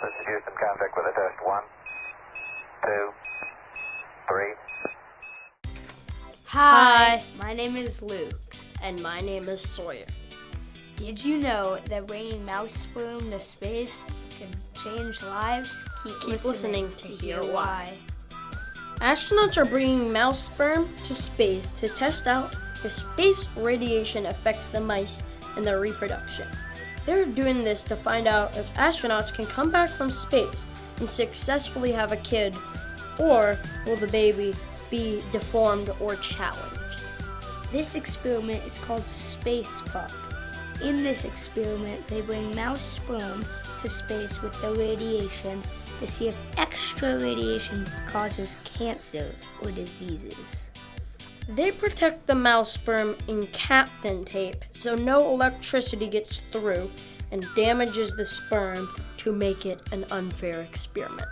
This is Houston, contact with a test. 1, 2, 3. Hi, my name is Luke. And my name is Sawyer. Did you know that bringing mouse sperm to space can change lives? Keep listening to hear why. Astronauts are bringing mouse sperm to space to test out if space radiation affects the mice and their reproduction. They're doing this to find out if astronauts can come back from space and successfully have a kid, or will the baby be deformed or challenged. This experiment is called Space Pup. In this experiment, they bring mouse sperm to space with the radiation to see if extra radiation causes cancer or diseases. They protect the mouse sperm in Kapton tape so no electricity gets through and damages the sperm to make it an unfair experiment.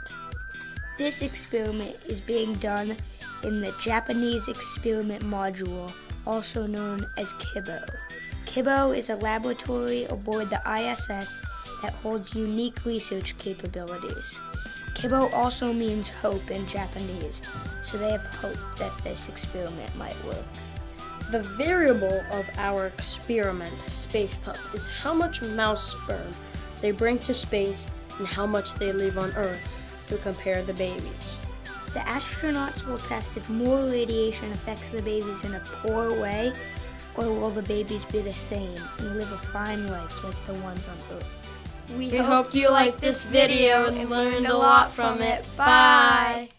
This experiment is being done in the Japanese experiment module, also known as KIBO. KIBO is a laboratory aboard the ISS that holds unique research capabilities. KIBO also means hope in Japanese, so they have hope that this experiment might work. The variable of our experiment, Space Pup, is how much mouse sperm they bring to space and how much they leave on Earth to compare the babies. The astronauts will test if more radiation affects the babies in a poor way, or will the babies be the same and live a fine life like the ones on Earth. We hope you liked this video and learned a lot from it. Bye!